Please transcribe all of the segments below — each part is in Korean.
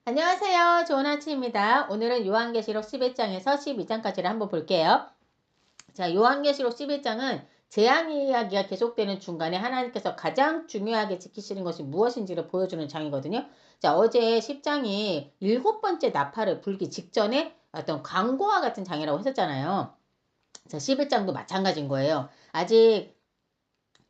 안녕하세요. 좋은 아침입니다. 오늘은 요한계시록 11장에서 12장까지를 한번 볼게요. 자, 요한계시록 11장은 재앙 이야기가 계속되는 중간에 하나님께서 가장 중요하게 지키시는 것이 무엇인지를 보여주는 장이거든요. 자, 어제 10장이 7번째 나팔을 불기 직전에 어떤 광고와 같은 장이라고 했었잖아요. 자, 11장도 마찬가지인 거예요. 아직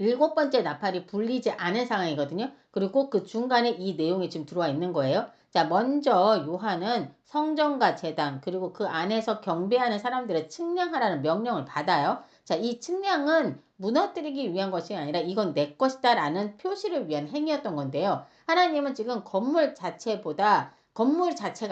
7번째 나팔이 불리지 않은 상황이거든요. 그리고 그 중간에 이 내용이 지금 들어와 있는 거예요. 자, 먼저 요한은 성전과 제단 그리고 그 안에서 경배하는 사람들을 측량하라는 명령을 받아요. 자, 이 측량은 무너뜨리기 위한 것이 아니라 이건 내 것이다 라는 표시를 위한 행위였던 건데요. 하나님은 지금 건물 자체가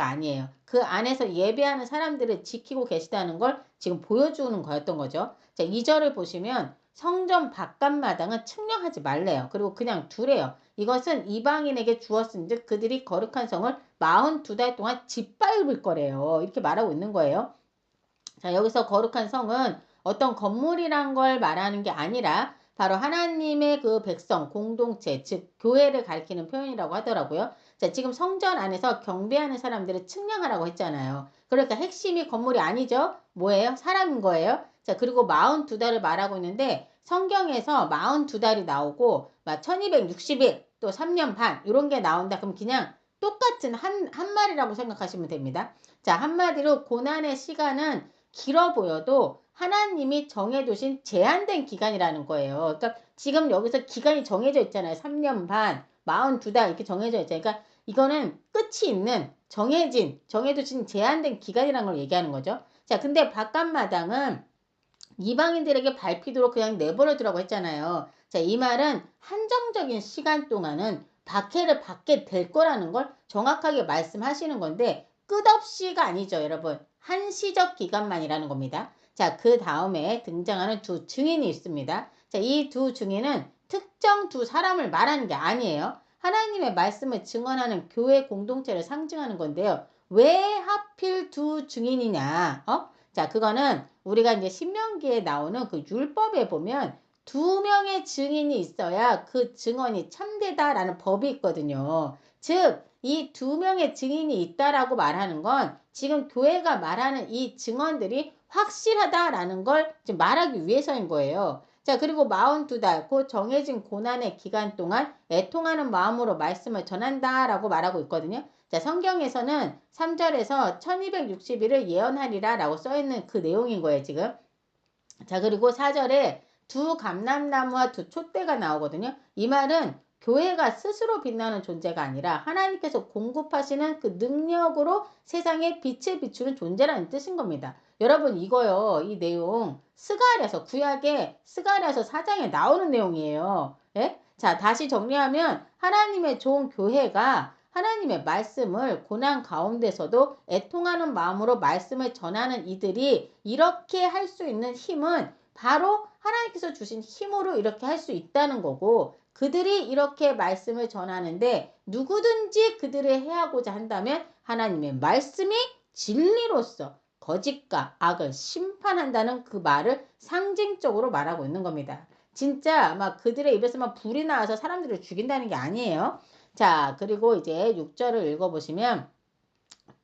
아니에요. 그 안에서 예배하는 사람들을 지키고 계시다는 걸 지금 보여주는 거였던 거죠. 자, 2절을 보시면 성전 바깥마당은 측량하지 말래요. 그리고 그냥 두래요. 이것은 이방인에게 주었은즉 그들이 거룩한 성을 42달 동안 짓밟을 거래요. 이렇게 말하고 있는 거예요. 자, 여기서 거룩한 성은 어떤 건물이란 걸 말하는 게 아니라 바로 하나님의 그 백성, 공동체, 즉 교회를 가리키는 표현이라고 하더라고요. 자, 지금 성전 안에서 경배하는 사람들을 측량하라고 했잖아요. 그러니까 핵심이 건물이 아니죠. 뭐예요? 사람인 거예요. 자, 그리고 42달을 말하고 있는데 성경에서 42달이 나오고 1260일 또 3년 반 이런 게 나온다. 그럼 그냥 똑같은 한 말이라고 생각하시면 됩니다. 자, 한마디로 고난의 시간은 길어 보여도 하나님이 정해두신 제한된 기간이라는 거예요. 그러니까 지금 여기서 기간이 정해져 있잖아요. 3년 반, 42달 이렇게 정해져 있잖아요. 그러니까 이거는 끝이 있는 정해두신 제한된 기간이라는 걸 얘기하는 거죠. 자, 근데 바깥마당은 이방인들에게 밟히도록 그냥 내버려 두라고 했잖아요. 자, 이 말은 한정적인 시간 동안은 박해를 받게 될 거라는 걸 정확하게 말씀하시는 건데 끝없이가 아니죠, 여러분. 한시적 기간만이라는 겁니다. 자, 그 다음에 등장하는 두 증인이 있습니다. 자, 이 두 증인은 특정 두 사람을 말하는 게 아니에요. 하나님의 말씀을 증언하는 교회 공동체를 상징하는 건데요. 왜 하필 두 증인이냐? 자, 그거는 우리가 이제 신명기에 나오는 그 율법에 보면 2명의 증인이 있어야 그 증언이 참되다라는 법이 있거든요. 즉, 이 2명의 증인이 있다라고 말하는 건 지금 교회가 말하는 이 증언들이 확실하다라는 걸 지금 말하기 위해서인 거예요. 자, 그리고 42달, 그 정해진 고난의 기간 동안 애통하는 마음으로 말씀을 전한다라고 말하고 있거든요. 자, 성경에서는 3절에서 1260일을 예언하리라 라고 써있는 그 내용인 거예요, 지금. 자, 그리고 4절에 두 감람나무와 두 촛대가 나오거든요. 이 말은 교회가 스스로 빛나는 존재가 아니라 하나님께서 공급하시는 그 능력으로 세상에 빛을 비추는 존재라는 뜻인 겁니다. 여러분, 이거요, 이 내용 구약의 스가랴서 4장에 나오는 내용이에요. 예? 자, 다시 정리하면 하나님의 좋은 교회가 하나님의 말씀을 고난 가운데서도 애통하는 마음으로 말씀을 전하는 이들이 이렇게 할 수 있는 힘은 바로 하나님께서 주신 힘으로 이렇게 할 수 있다는 거고, 그들이 이렇게 말씀을 전하는데 누구든지 그들을 해하고자 한다면 하나님의 말씀이 진리로서 거짓과 악을 심판한다는 그 말을 상징적으로 말하고 있는 겁니다. 진짜 막 그들의 입에서만 불이 나와서 사람들을 죽인다는 게 아니에요. 자, 그리고 이제 6절을 읽어보시면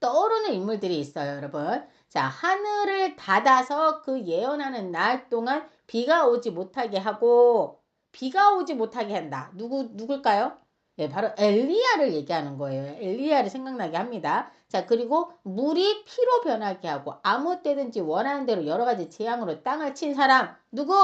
떠오르는 인물들이 있어요, 여러분. 자, 하늘을 닫아서 그 예언하는 날 동안 비가 오지 못하게 한다. 누굴까요? 네, 바로 엘리야를 얘기하는 거예요. 엘리야를 생각나게 합니다. 자, 그리고 물이 피로 변하게 하고 아무 때든지 원하는 대로 여러 가지 재앙으로 땅을 친 사람. 누구?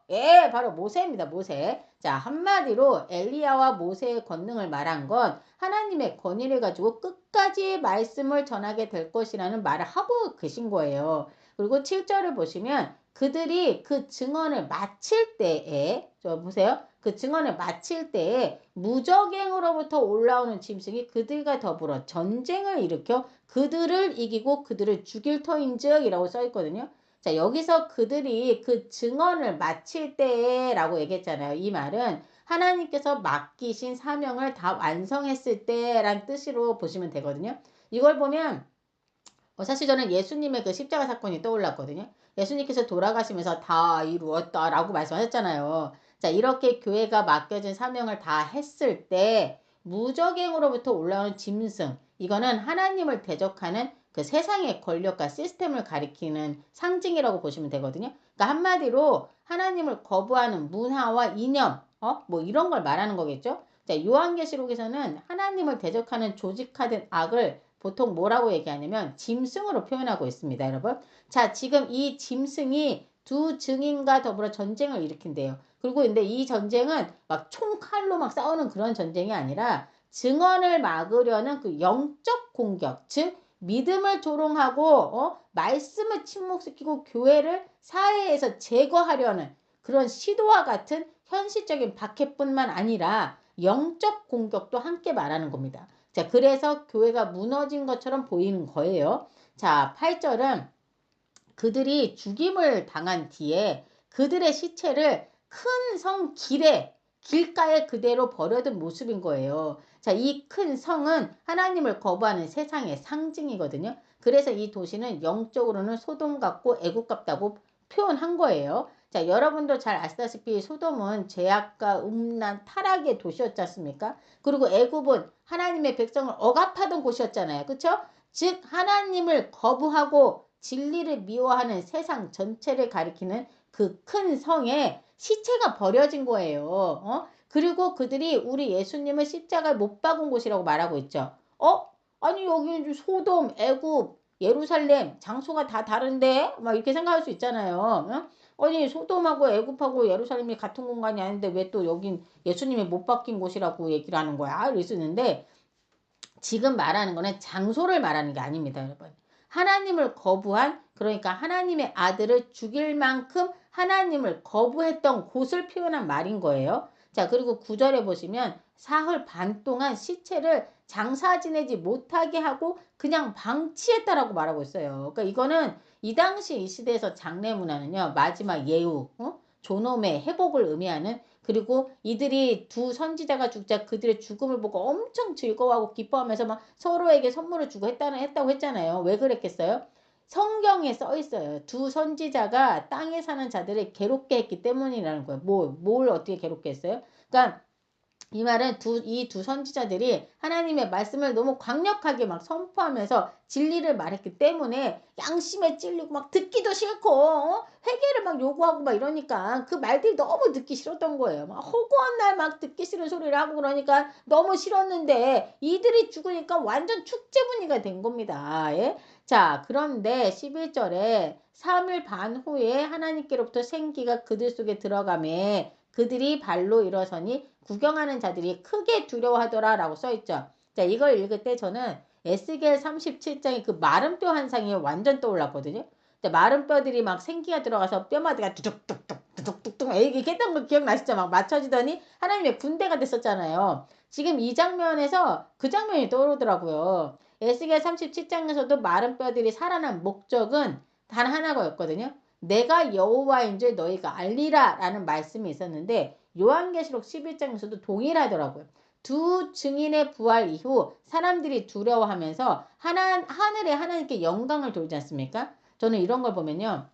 예, 바로 모세입니다. 모세. 자, 한마디로 엘리야와 모세의 권능을 말한 건 하나님의 권위를 가지고 끝까지 말씀을 전하게 될 것이라는 말을 하고 계신 거예요. 그리고 7절을 보시면 그들이 그 증언을 마칠 때에, 보세요. 그 증언을 마칠 때에 무적행으로부터 올라오는 짐승이 그들과 더불어 전쟁을 일으켜 그들을 이기고 그들을 죽일 터인즉 이라고 써 있거든요. 자, 여기서 그들이 그 증언을 마칠 때라고 얘기했잖아요. 이 말은 하나님께서 맡기신 사명을 다 완성했을 때란 뜻으로 보시면 되거든요. 이걸 보면 사실 저는 예수님의 그 십자가 사건이 떠올랐거든요. 예수님께서 돌아가시면서 다 이루었다라고 말씀하셨잖아요. 자, 이렇게 교회가 맡겨진 사명을 다 했을 때 무적행으로부터 올라오는 짐승. 이거는 하나님을 대적하는 그 세상의 권력과 시스템을 가리키는 상징이라고 보시면 되거든요. 그러니까 한마디로 하나님을 거부하는 문화와 이념, 뭐 이런 걸 말하는 거겠죠. 자, 요한계시록에서는 하나님을 대적하는 조직화된 악을 보통 뭐라고 얘기하냐면 짐승으로 표현하고 있습니다, 여러분. 자, 지금 이 짐승이 두 증인과 더불어 전쟁을 일으킨대요. 그리고 근데 이 전쟁은 막 총칼로 막 싸우는 그런 전쟁이 아니라 증언을 막으려는 그 영적 공격, 즉 믿음을 조롱하고 말씀을 침묵시키고 교회를 사회에서 제거하려는 그런 시도와 같은 현실적인 박해뿐만 아니라 영적 공격도 함께 말하는 겁니다. 자, 그래서 교회가 무너진 것처럼 보이는 거예요. 자, 8절은 그들이 죽임을 당한 뒤에 그들의 시체를 큰 성 길가에 그대로 버려둔 모습인 거예요. 자, 이 큰 성은 하나님을 거부하는 세상의 상징이거든요. 그래서 이 도시는 영적으로는 소돔 같고 애국 같다고 표현한 거예요. 자, 여러분도 잘 아시다시피 소돔은 죄악과 음란, 타락의 도시였지 않습니까? 그리고 애굽은 하나님의 백성을 억압하던 곳이었잖아요. 그렇죠? 즉 하나님을 거부하고 진리를 미워하는 세상 전체를 가리키는 그 큰 성에 시체가 버려진 거예요. 그리고 그들이 우리 예수님을 십자가에 못 박은 곳이라고 말하고 있죠. 아니 여기 소돔, 애굽, 예루살렘 장소가 다 다른데? 막 이렇게 생각할 수 있잖아요. 아니 소돔하고 애굽하고 예루살렘이 같은 공간이 아닌데 왜 또 여긴 예수님이 못 박힌 곳이라고 얘기를 하는 거야? 이럴 수 있는데 지금 말하는 거는 장소를 말하는 게 아닙니다, 여러분. 하나님을 거부한, 그러니까 하나님의 아들을 죽일 만큼 하나님을 거부했던 곳을 표현한 말인 거예요. 자, 그리고 9절에 보시면 사흘 반 동안 시체를 장사 지내지 못하게 하고 그냥 방치했다라고 말하고 있어요. 그러니까 이거는 이 당시 이 시대에서 장례 문화는요, 마지막 예우, 존엄의 회복을 의미하는, 그리고 이들이 두 선지자가 죽자 그들의 죽음을 보고 엄청 즐거워하고 기뻐하면서 막 서로에게 선물을 주고 했다고 했잖아요. 왜 그랬겠어요? 성경에 써 있어요. 두 선지자가 땅에 사는 자들을 괴롭게 했기 때문이라는 거예요. 뭘 어떻게 괴롭게 했어요? 그러니까 이 말은 이 두 선지자들이 하나님의 말씀을 너무 강력하게 막 선포하면서 진리를 말했기 때문에 양심에 찔리고 막 듣기도 싫고 회개를 막 요구하고 막 이러니까 그 말들이 너무 듣기 싫었던 거예요. 막 허구한 날 막 듣기 싫은 소리를 하고 그러니까 너무 싫었는데 이들이 죽으니까 완전 축제 분위기가 된 겁니다. 예? 자, 그런데 11절에 3일 반 후에 하나님께로부터 생기가 그들 속에 들어가매 그들이 발로 일어서니 구경하는 자들이 크게 두려워하더라 라고 써있죠. 자, 이걸 읽을 때 저는 에스겔 37장의 그 마른 뼈 환상이 완전 떠올랐거든요. 마른 뼈들이 막 생기가 들어가서 뼈마디가 두둑둑둑 이렇게 했던 거 기억나시죠? 막 맞춰지더니 하나님의 군대가 됐었잖아요. 지금 이 장면에서 그 장면이 떠오르더라고요. 에스겔 37장에서도 마른 뼈들이 살아난 목적은 단 하나였거든요. 내가 여호와인 줄 너희가 알리라 라는 말씀이 있었는데 요한계시록 11장에서도 동일하더라고요. 두 증인의 부활 이후 사람들이 두려워하면서 하늘에 하나님께 영광을 돌지 않습니까? 저는 이런 걸 보면요.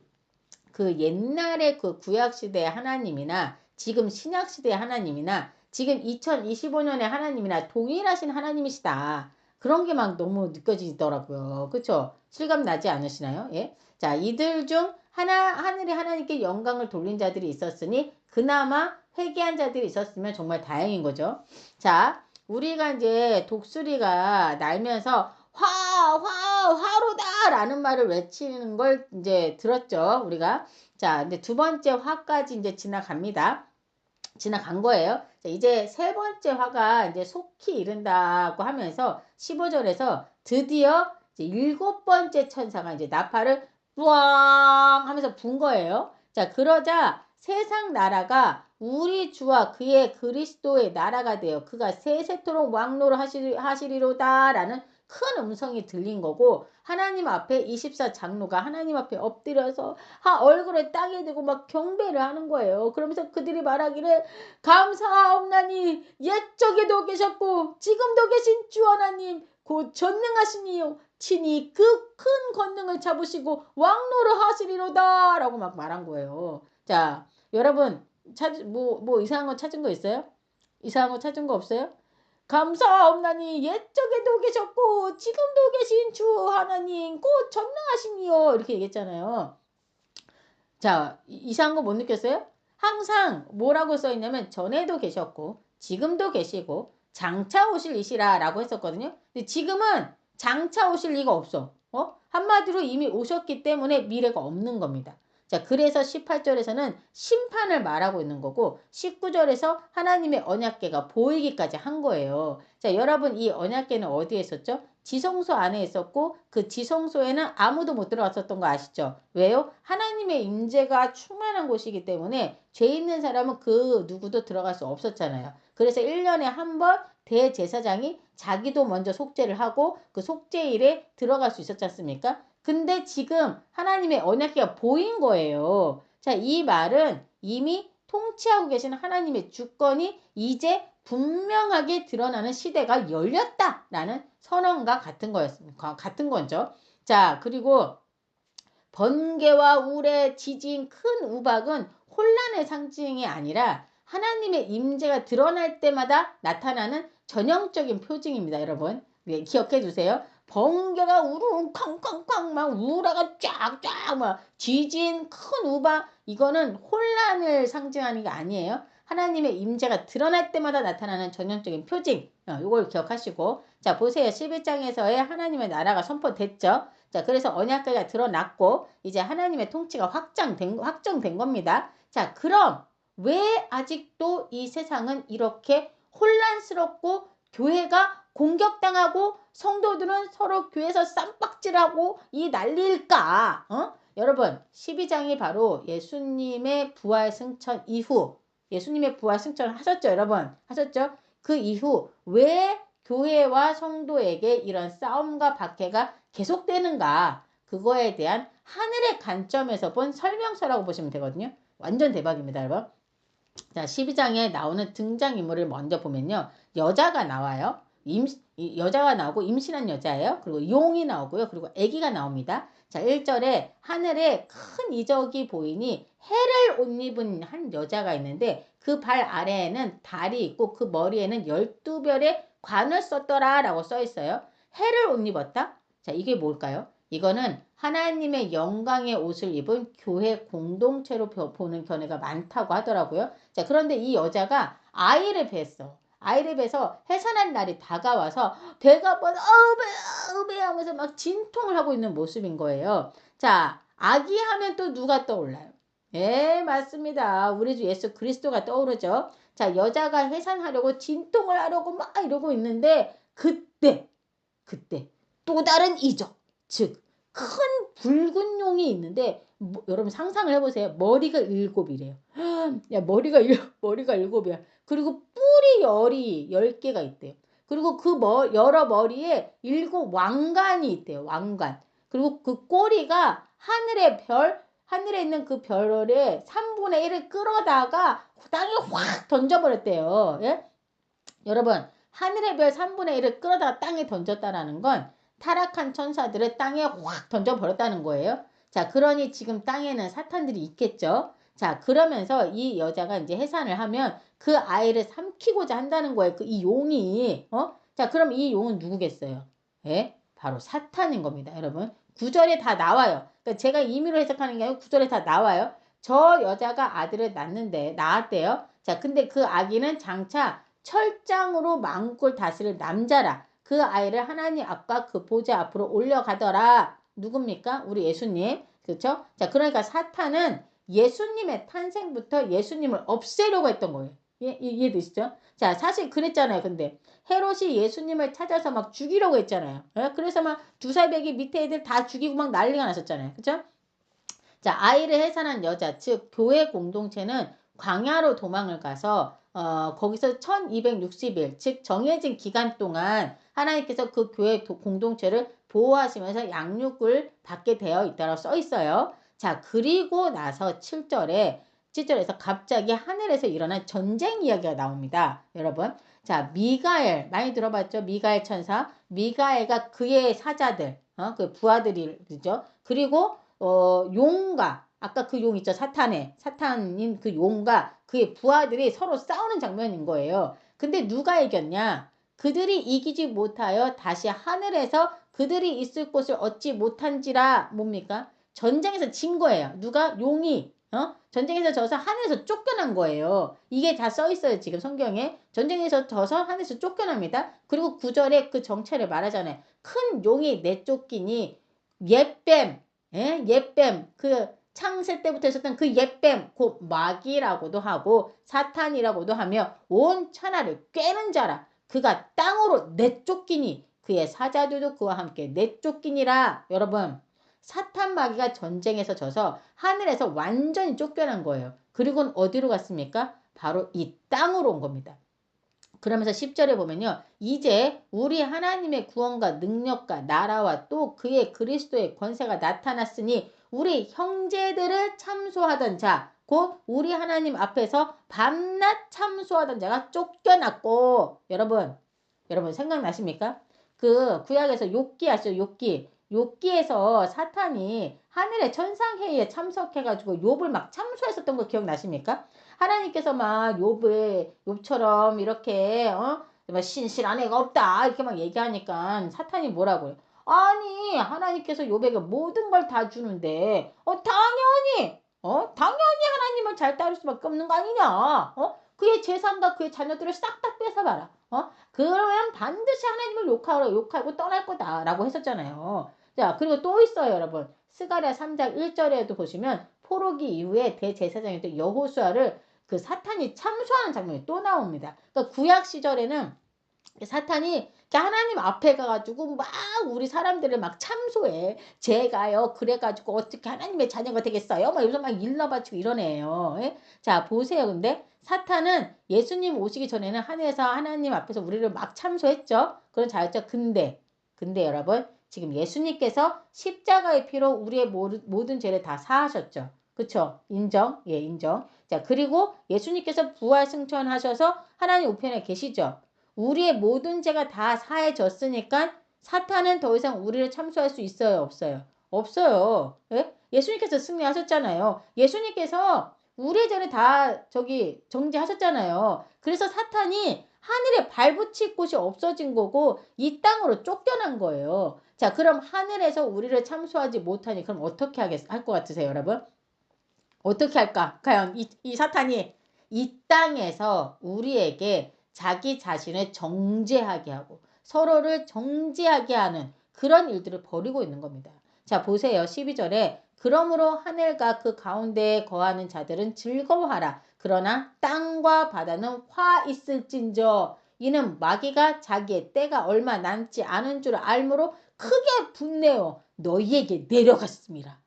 그 옛날의 그 구약시대의 하나님이나 지금 신약시대의 하나님이나 지금 2025년의 하나님이나 동일하신 하나님이시다. 그런 게 막 너무 느껴지더라고요. 그쵸? 실감 나지 않으시나요? 예? 자, 이들 중 하늘에 하나님께 영광을 돌린 자들이 있었으니 그나마 회개한 자들이 있었으면 정말 다행인 거죠. 자, 우리가 이제 독수리가 날면서 화로다! 라는 말을 외치는 걸 이제 들었죠, 우리가. 자, 근데 두 번째 화까지 이제 지나간 거예요. 자, 이제 세 번째 화가 이제 속히 이른다고 하면서 15절에서 드디어 이제 일곱 번째 천사가 이제 나팔을 뿌앙 하면서 분 거예요. 자, 그러자 세상 나라가 우리 주와 그의 그리스도의 나라가 되어 그가 세세토록 왕노를 하시리로다 라는 큰 음성이 들린 거고 하나님 앞에 24장로가 하나님 앞에 엎드려서 얼굴을 땅에 대고 막 경배를 하는 거예요. 그러면서 그들이 말하기를 감사하옵나니 옛적에도 계셨고 지금도 계신 주 하나님 곧 전능하시니요 친히 그 큰 권능을 잡으시고 왕노를 하시리로다 라고 막 말한 거예요. 자, 여러분 뭐 이상한 거 찾은 거 있어요? 이상한 거 찾은 거 없어요? 감사옵나니 옛적에도 계셨고 지금도 계신 주 하나님 곧 전능하시니요. 이렇게 얘기했잖아요. 자, 이상한 거 못 느꼈어요? 항상 뭐라고 써있냐면 전에도 계셨고 지금도 계시고 장차 오실 이시라 라고 했었거든요. 근데 지금은 장차 오실 리가 없어. 한마디로 이미 오셨기 때문에 미래가 없는 겁니다. 자, 그래서 18절에서는 심판을 말하고 있는 거고 19절에서 하나님의 언약궤가 보이기까지 한 거예요. 자, 여러분 이 언약궤는 어디에 있었죠? 지성소 안에 있었고 그 지성소에는 아무도 못 들어갔었던 거 아시죠? 왜요? 하나님의 임재가 충만한 곳이기 때문에 죄 있는 사람은 그 누구도 들어갈 수 없었잖아요. 그래서 1년에 한 번 대제사장이 자기도 먼저 속죄를 하고 그 속죄일에 들어갈 수 있었지 않습니까? 근데 지금 하나님의 언약궤가 보인 거예요. 자, 이 말은 이미 통치하고 계신 하나님의 주권이 이제 분명하게 드러나는 시대가 열렸다라는 선언과 같은 거였습니다. 같은 거죠. 자, 그리고 번개와 우레, 지진, 큰 우박은 혼란의 상징이 아니라 하나님의 임재가 드러날 때마다 나타나는 전형적인 표징입니다, 여러분. 네, 기억해 두세요. 번개가 우르릉 쾅쾅쾅 막 우라가 쫙쫙 막 지진, 큰 우박 이거는 혼란을 상징하는 게 아니에요. 하나님의 임재가 드러날 때마다 나타나는 전형적인 표징. 이걸 기억하시고 자 보세요. 11장에서의 하나님의 나라가 선포됐죠. 자, 그래서 언약궤가 드러났고 이제 하나님의 통치가 확정된 겁니다. 자, 그럼 왜 아직도 이 세상은 이렇게 혼란스럽고 교회가 공격당하고 성도들은 서로 교회에서 쌈박질하고 이 난리일까? 여러분, 12장이 바로 예수님의 부활 승천 이후 예수님의 부활 승천을 하셨죠, 여러분? 하셨죠? 그 이후 왜 교회와 성도에게 이런 싸움과 박해가 계속되는가? 그거에 대한 하늘의 관점에서 본 설명서라고 보시면 되거든요. 완전 대박입니다, 여러분. 자, 12장에 나오는 등장인물을 먼저 보면요. 여자가 나와요. 여자가 나오고 임신한 여자예요. 그리고 용이 나오고요. 그리고 아기가 나옵니다. 자, 1절에 하늘에 큰 이적이 보이니 해를 옷 입은 한 여자가 있는데 그 발 아래에는 달이 있고 그 머리에는 12별의 관을 썼더라 라고 써 있어요. 해를 옷 입었다? 자, 이게 뭘까요? 이거는 하나님의 영광의 옷을 입은 교회 공동체로 보는 견해가 많다고 하더라고요. 자, 그런데 이 여자가 아이를 뱄어. 아이를 뱄어 해산할 날이 다가와서 배가 아파서 배 하면서 막 진통을 하고 있는 모습인 거예요. 자, 아기 하면 또 누가 떠올라요? 예, 맞습니다. 우리 주 예수 그리스도가 떠오르죠. 자, 여자가 해산하려고 진통을 하려고 막 이러고 있는데 그때 또 다른 이적, 즉 큰 붉은 용이 있는데 여러분 상상을 해보세요. 머리가 7이래요. 야, 머리가 7이야. 그리고 뿔이 열이 10개가 있대요. 그리고 그 여러 머리에 7 왕관이 있대요. 왕관. 그리고 그 꼬리가 하늘에 있는 그 별의 3분의 1을 끌어다가 땅에 확 던져버렸대요. 예? 여러분, 하늘의 별 3분의 1을 끌어다가 땅에 던졌다라는 건 타락한 천사들을 땅에 확 던져버렸다는 거예요. 자, 그러니 지금 땅에는 사탄들이 있겠죠. 자, 그러면서 이 여자가 이제 해산을 하면 그 아이를 삼키고자 한다는 거예요. 이 용이. 자, 그럼 이 용은 누구겠어요? 예? 바로 사탄인 겁니다, 여러분. 9절에 다 나와요. 그러니까 제가 임의로 해석하는 게 아니고 9절에 다 나와요. 저 여자가 아들을 낳았대요. 자, 근데 그 아기는 장차 철장으로 만국을 다스릴 남자라. 그 아이를 하나님 앞과 그 보좌 앞으로 올려가더라. 누굽니까? 우리 예수님. 그렇죠? 자, 그러니까 사탄은 예수님의 탄생부터 예수님을 없애려고 했던 거예요. 이해되시죠? 자, 사실 그랬잖아요. 근데 헤롯이 예수님을 찾아서 막 죽이려고 했잖아요. 그래서 막 두살배기 밑에 애들 다 죽이고 막 난리가 났었잖아요. 그렇죠? 자, 아이를 해산한 여자, 즉 교회 공동체는 광야로 도망을 가서 거기서 1260일, 즉 정해진 기간 동안 하나님께서 그 교회 공동체를 보호하시면서 양육을 받게 되어 있다고 써 있어요. 자, 그리고 나서 7절에서 갑자기 하늘에서 일어난 전쟁 이야기가 나옵니다. 여러분. 자, 미가엘, 많이 들어봤죠? 미가엘 천사. 미가엘과 그의 사자들, 그 부하들이죠. 그리고 용과 아까 그 용 있죠. 사탄인 그 용과 그의 부하들이 서로 싸우는 장면인 거예요. 근데 누가 이겼냐? 그들이 이기지 못하여 다시 하늘에서 그들이 있을 곳을 얻지 못한지라 뭡니까? 전쟁에서 진 거예요. 누가? 용이. 전쟁에서 져서 하늘에서 쫓겨난 거예요. 이게 다 써 있어요. 지금 성경에. 전쟁에서 져서 하늘에서 쫓겨납니다. 그리고 9절에 그 정체를 말하잖아요. 큰 용이 내쫓기니 옛뱀, 예? 옛뱀, 그 창세 때부터 있었던 그 옛뱀, 곧 마귀라고도 하고 사탄이라고도 하며 온 천하를 꿰는 자라. 그가 땅으로 내쫓기니 그의 사자들도 그와 함께 내쫓기니라. 여러분, 사탄 마귀가 전쟁에서 져서 하늘에서 완전히 쫓겨난 거예요. 그리고는 어디로 갔습니까? 바로 이 땅으로 온 겁니다. 그러면서 10절에 보면요. 이제 우리 하나님의 구원과 능력과 나라와 또 그의 그리스도의 권세가 나타났으니 우리 형제들을 참소하던 자, 곧 우리 하나님 앞에서 밤낮 참소하던 자가 쫓겨났고, 여러분 생각나십니까? 그 구약에서 욥기 아시죠? 욥기에서 사탄이 하늘의 천상회의에 참석해가지고 욥을 막 참소했었던 거 기억나십니까? 하나님께서 막 욥처럼 이렇게 막 신실한 애가 없다 이렇게 막 얘기하니까 사탄이 뭐라고요? 아니 하나님께서 욥에게 모든 걸 다 주는데 당연히 하나님을 잘 따를 수밖에 없는 거 아니냐? 그의 재산과 그의 자녀들을 싹 다 뺏어봐라. 그러면 반드시 하나님을 욕하고 떠날 거다라고 했었잖아요. 자, 그리고 또 있어요, 여러분. 스가랴 3장 1절에도 보시면 포로기 이후에 대제사장이었던 여호수아를 그 사탄이 참소하는 장면이 또 나옵니다. 그러니까 구약 시절에는 사탄이 하나님 앞에 가가지고 막 우리 사람들을 막 참소해. 제가요 그래가지고 어떻게 하나님의 자녀가 되겠어요? 막 여기서 막 일러바치고 이러네요. 예? 자 보세요. 근데 사탄은 예수님 오시기 전에는 하늘에서 하나님 앞에서 우리를 막 참소했죠. 그런 자였죠. 근데 여러분 지금 예수님께서 십자가의 피로 우리의 모든 죄를 다 사하셨죠. 그쵸? 인정? 예, 인정. 자, 그리고 예수님께서 부활 승천하셔서 하나님 우편에 계시죠. 우리의 모든 죄가 다 사해졌으니까 사탄은 더 이상 우리를 참소할 수 있어요? 없어요? 없어요. 예? 예수님께서 승리하셨잖아요. 예수님께서 우리의 죄를 다 정지하셨잖아요. 그래서 사탄이 하늘에 발붙일 곳이 없어진 거고 이 땅으로 쫓겨난 거예요. 자, 그럼 하늘에서 우리를 참소하지 못하니 그럼 어떻게 할 것 같으세요, 여러분? 어떻게 할까? 과연 이 사탄이 이 땅에서 우리에게 자기 자신을 정죄하게 하고 서로를 정죄하게 하는 그런 일들을 벌이고 있는 겁니다. 자, 보세요. 12절에 그러므로 하늘과 그 가운데에 거하는 자들은 즐거워하라. 그러나 땅과 바다는 화 있을진저 이는 마귀가 자기의 때가 얼마 남지 않은 줄 알므로 크게 분내어 너희에게 내려갔습니다.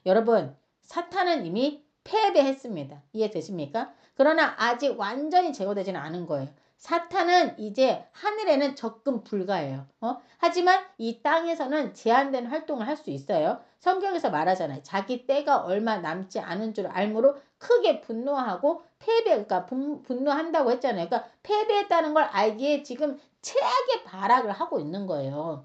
여러분 사탄은 이미 패배했습니다. 이해되십니까? 그러나 아직 완전히 제거되지는 않은 거예요. 사탄은 이제 하늘에는 접근 불가해요. 하지만 이 땅에서는 제한된 활동을 할 수 있어요. 성경에서 말하잖아요. 자기 때가 얼마 남지 않은 줄 알므로 크게 분노하고 그러니까 분노한다고 했잖아요. 그러니까 패배했다는 걸 알기에 지금 최악의 발악을 하고 있는 거예요.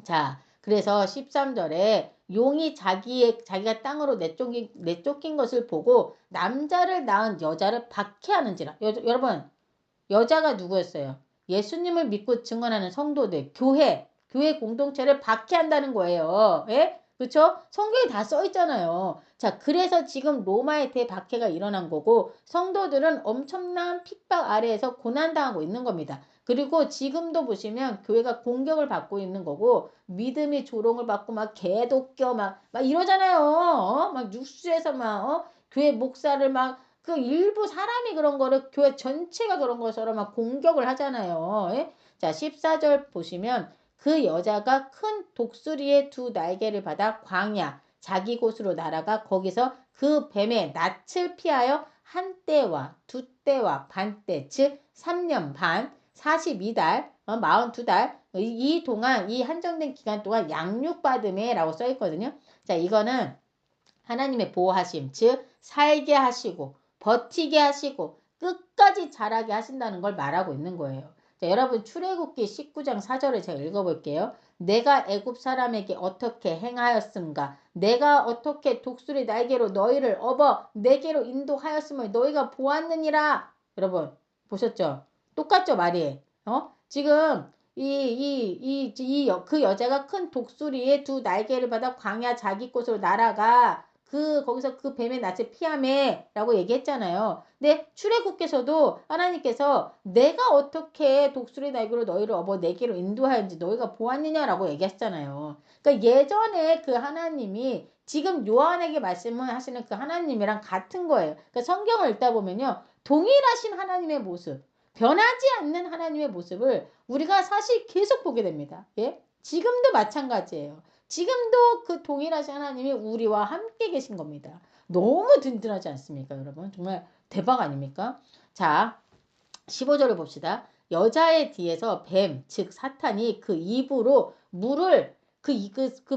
자, 그래서 13절에 용이 자기가 땅으로 내쫓긴 것을 보고 남자를 낳은 여자를 박해하는지라. 여러분, 여자가 누구였어요? 예수님을 믿고 증언하는 성도들, 교회 공동체를 박해한다는 거예요. 예? 그렇죠? 성경에 다 써 있잖아요. 자, 그래서 지금 로마의 대박해가 일어난 거고 성도들은 엄청난 핍박 아래에서 고난당하고 있는 겁니다. 그리고 지금도 보시면 교회가 공격을 받고 있는 거고 믿음이 조롱을 받고 막 개독교 막 이러잖아요. 막 뉴스에서 교회 목사를 그 일부 사람이 그런 거를 교회 전체가 그런 것처럼 막 공격을 하잖아요. 예? 자, 14절 보시면 그 여자가 큰 독수리의 두 날개를 받아 광야 자기 곳으로 날아가 거기서 그 뱀의 낯을 피하여 한 때와 두 때와 반 때, 즉 3년 반, 42달, 42달 이 동안 이 한정된 기간 동안 양육받음에 라고 써 있거든요. 자, 이거는 하나님의 보호하심, 즉 살게 하시고 버티게 하시고 끝까지 자라게 하신다는 걸 말하고 있는 거예요. 자, 여러분 출애굽기 19장 4절을 제가 읽어볼게요. 내가 애굽 사람에게 어떻게 행하였음가 내가 어떻게 독수리 날개로 너희를 업어 내게로 인도하였음을 너희가 보았느니라. 여러분 보셨죠? 똑같죠 말이. 지금 그 여자가 큰 독수리의 두 날개를 받아 광야 자기 곳으로 날아가 거기서 그 뱀의 낯을 피하매라고 얘기했잖아요. 근데 출애굽께서도 하나님께서 내가 어떻게 독수리 날개로 너희를 업어 내게로 인도하였는지 너희가 보았느냐라고 얘기했잖아요. 그러니까 예전에 그 하나님이 지금 요한에게 말씀을 하시는 그 하나님이랑 같은 거예요. 그러니까 성경을 읽다 보면요. 동일하신 하나님의 모습, 변하지 않는 하나님의 모습을 우리가 사실 계속 보게 됩니다. 예? 지금도 마찬가지예요. 지금도 그 동일하신 하나님이 우리와 함께 계신 겁니다. 너무 든든하지 않습니까, 여러분? 정말 대박 아닙니까? 자, 15절을 봅시다. 여자의 뒤에서 뱀, 즉 사탄이 그 입으로 물을 그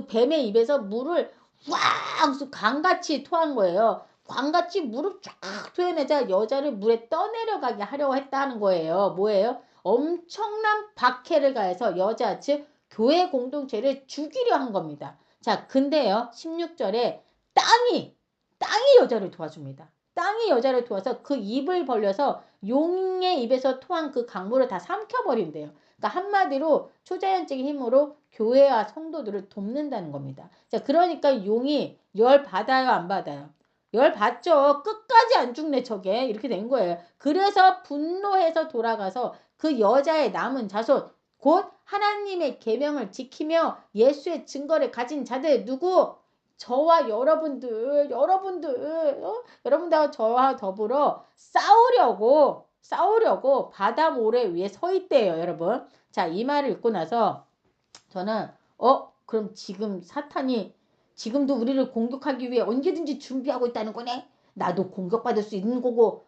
뱀의 입에서 물을 확 강같이 토한 거예요. 광같이 물을 쫙 토해내자 여자를 물에 떠내려가게 하려고 했다는 거예요. 뭐예요? 엄청난 박해를 가해서 여자 즉 교회 공동체를 죽이려 한 겁니다. 자, 근데요. 16절에 땅이 여자를 도와줍니다. 땅이 여자를 도와서 그 입을 벌려서 용의 입에서 토한 그 강물을 다 삼켜버린대요. 그러니까 한마디로 초자연적인 힘으로 교회와 성도들을 돕는다는 겁니다. 자, 그러니까 용이 열 받아요, 안 받아요? 열 받죠. 끝까지 안 죽네, 저게. 이렇게 된 거예요. 그래서 분노해서 돌아가서 그 여자의 남은 자손, 곧 하나님의 계명을 지키며 예수의 증거를 가진 자들, 누구? 저와 여러분들하고 저와 더불어 싸우려고 바다 모래 위에 서 있대요, 여러분. 자, 이 말을 읽고 나서 저는 그럼 지금 사탄이 지금도 우리를 공격하기 위해 언제든지 준비하고 있다는 거네. 나도 공격받을 수 있는 거고,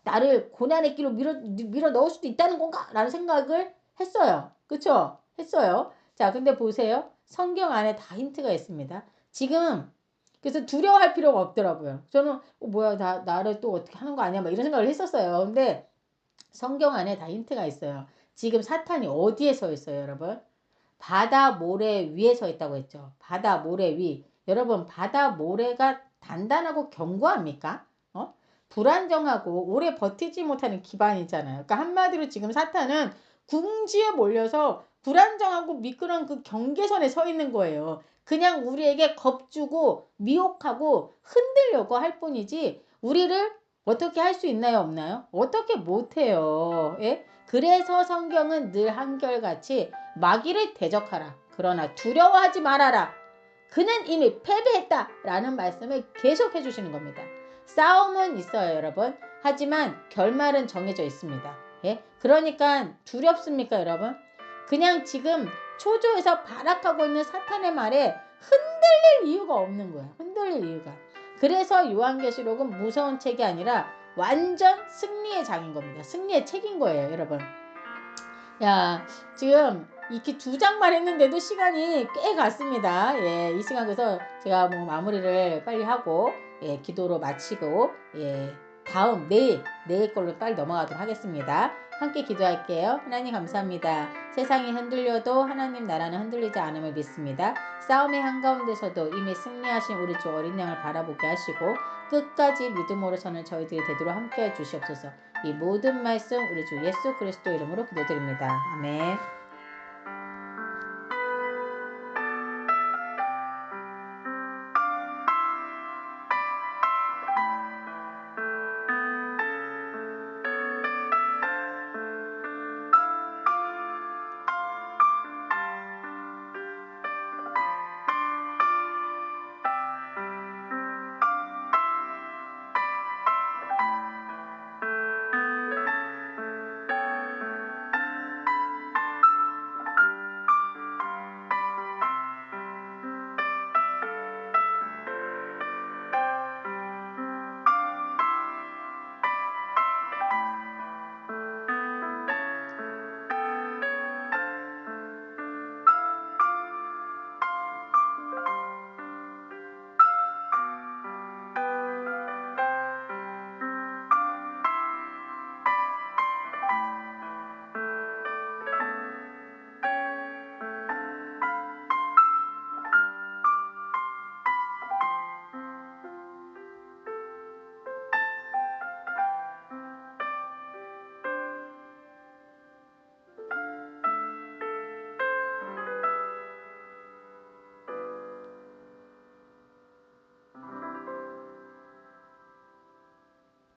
나를 고난의 길로 밀어 넣을 수도 있다는 건가? 라는 생각을 했어요. 그쵸? 했어요. 자, 근데 보세요. 성경 안에 다 힌트가 있습니다. 지금 그래서 두려워할 필요가 없더라고요. 저는 뭐야 나를 또 어떻게 하는 거 아니야? 막 이런 생각을 했었어요. 근데 성경 안에 다 힌트가 있어요. 지금 사탄이 어디에 서 있어요, 여러분? 바다 모래 위에 서 있다고 했죠. 바다 모래 위. 여러분, 바다 모래가 단단하고 견고합니까? 불안정하고 오래 버티지 못하는 기반이잖아요. 그러니까 한마디로 지금 사탄은 궁지에 몰려서 불안정하고 미끄러운 그 경계선에 서 있는 거예요. 그냥 우리에게 겁주고 미혹하고 흔들려고 할 뿐이지 우리를 어떻게 할 수 있나요, 없나요? 어떻게 못해요. 예? 그래서 성경은 늘 한결같이 마귀를 대적하라. 그러나 두려워하지 말아라. 그는 이미 패배했다. 라는 말씀을 계속 해주시는 겁니다. 싸움은 있어요, 여러분. 하지만 결말은 정해져 있습니다. 예? 그러니까 두렵습니까, 여러분? 그냥 지금 초조해서 발악하고 있는 사탄의 말에 흔들릴 이유가 없는 거야. 흔들릴 이유가. 그래서 요한계시록은 무서운 책이 아니라 완전 승리의 장인 겁니다. 승리의 책인 거예요, 여러분. 야, 지금 이렇게 2장만 했는데도 시간이 꽤 갔습니다. 예, 이 시간 그래서 제가 뭐 마무리를 빨리 하고, 예, 기도로 마치고, 예, 내일 걸로 빨리 넘어가도록 하겠습니다. 함께 기도할게요. 하나님 감사합니다. 세상이 흔들려도 하나님 나라는 흔들리지 않음을 믿습니다. 싸움의 한가운데서도 이미 승리하신 우리 주 어린 양을 바라보게 하시고 끝까지 믿음으로 서는 저희들이 되도록 함께해 주시옵소서. 이 모든 말씀 우리 주 예수 그리스도 이름으로 기도드립니다. 아멘.